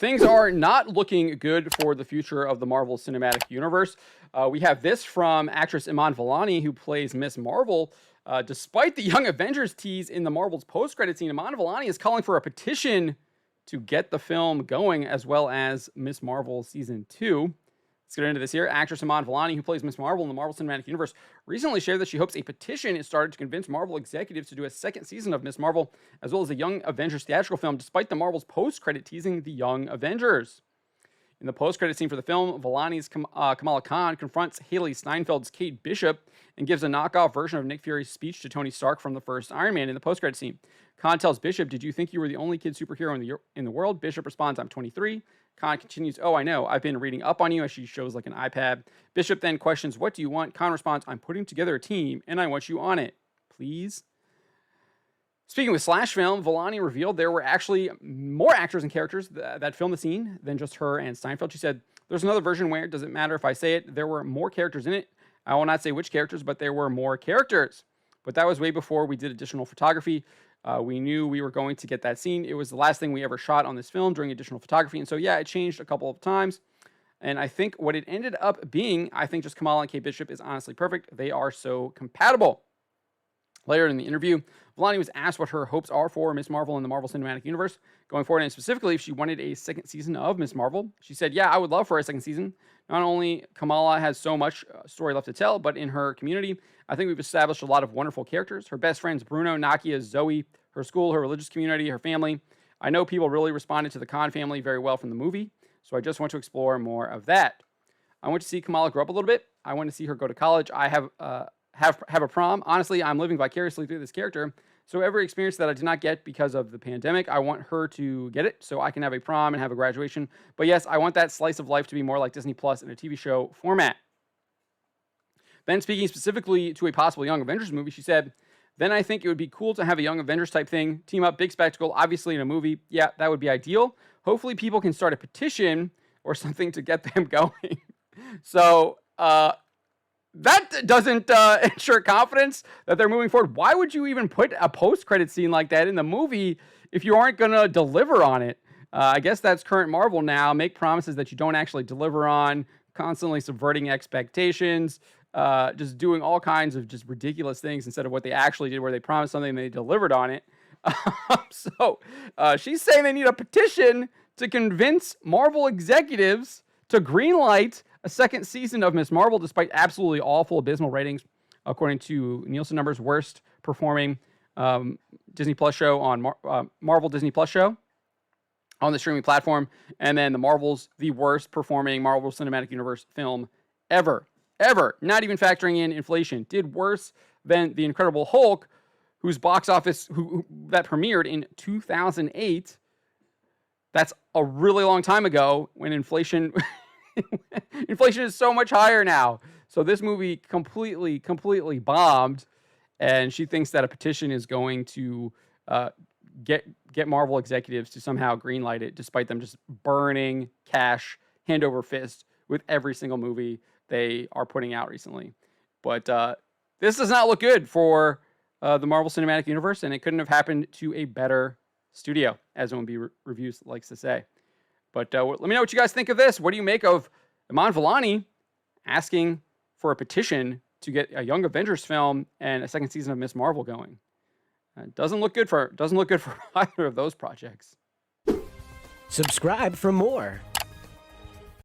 Things are not looking good for the future of the Marvel Cinematic Universe. We have this from actress Iman Vellani, who plays Miss Marvel. Despite the Young Avengers tease in the Marvel's post-credit scene, Iman Vellani is calling for a petition to get the film going, as well as Miss Marvel Season 2. Let's get into this here. Actress Iman Vellani, who plays Miss Marvel in the Marvel Cinematic Universe, recently shared that she hopes a petition is started to convince Marvel executives to do a second season of Miss Marvel, as well as a Young Avengers theatrical film, despite the Marvel's post-credit teasing the Young Avengers. In the post-credit scene for the film, Vellani's Kamala Khan confronts Haley Steinfeld's Kate Bishop and gives a knockoff version of Nick Fury's speech to Tony Stark from the first Iron Man in the post-credit scene. Khan tells Bishop, "Did you think you were the only kid superhero in the world?" Bishop responds, "I'm 23. Khan continues, "Oh, I know. I've been reading up on you," as she shows like an iPad. Bishop then questions, "What do you want?" Khan responds, "I'm putting together a team, and I want you on it. Please?" Speaking with Slash Film, Vellani revealed there were actually more actors and characters that filmed the scene than just her and Steinfeld. She said, "There's another version where, does it matter if I say it? There were more characters in it. I will not say which characters, but there were more characters. But that was way before we did additional photography. We knew we were going to get that scene. It was the last thing we ever shot on this film during additional photography. And so, yeah, it changed a couple of times. And I think what it ended up being, I think just Kamala and Kate Bishop is honestly perfect. They are so compatible." Later in the interview, Vellani was asked what her hopes are for Miss Marvel in the Marvel Cinematic Universe going forward, and specifically if she wanted a second season of Miss Marvel. She said, "Yeah, I would love for a second season. Not only Kamala has so much story left to tell, but in her community, I think we've established a lot of wonderful characters. Her best friends, Bruno, Nakia, Zoe, her school, her religious community, her family. I know people really responded to the Khan family very well from the movie, so I just want to explore more of that. I want to see Kamala grow up a little bit. I want to see her go to college. I have a prom. Honestly, I'm living vicariously through this character. So every experience that I did not get because of the pandemic, I want her to get it so I can have a prom and have a graduation. But yes, I want that slice of life to be more like Disney Plus in a TV show format." Then speaking specifically to a possible Young Avengers movie, she said, "Then I think it would be cool to have a Young Avengers type thing, team up, big spectacle, obviously in a movie. Yeah, that would be ideal. Hopefully people can start a petition or something to get them going." So, that doesn't ensure confidence that they're moving forward. Why would you even put a post-credit scene like that in the movie if you aren't going to deliver on it? I guess that's current Marvel now. Make promises that you don't actually deliver on, constantly subverting expectations, just doing all kinds of just ridiculous things instead of what they actually did, where they promised something and they delivered on it. So she's saying they need a petition to convince Marvel executives to greenlight a second season of Miss Marvel, despite absolutely awful, abysmal ratings, according to Nielsen numbers, worst performing Disney Plus show on Marvel Disney Plus show on the streaming platform, and then the worst performing Marvel Cinematic Universe film ever, not even factoring in inflation, did worse than The Incredible Hulk, whose box office that premiered in 2008. That's a really long time ago when inflation is so much higher now. So this movie completely bombed, and she thinks that a petition is going to get Marvel executives to somehow greenlight it, despite them just burning cash hand over fist with every single movie they are putting out recently. But this does not look good for the Marvel Cinematic Universe, and it couldn't have happened to a better studio, as OMB Reviews likes to say. But let me know what you guys think of this. What do you make of Iman Vellani asking for a petition to get a Young Avengers film and a second season of Miss Marvel going? Doesn't look good for either of those projects. Subscribe for more.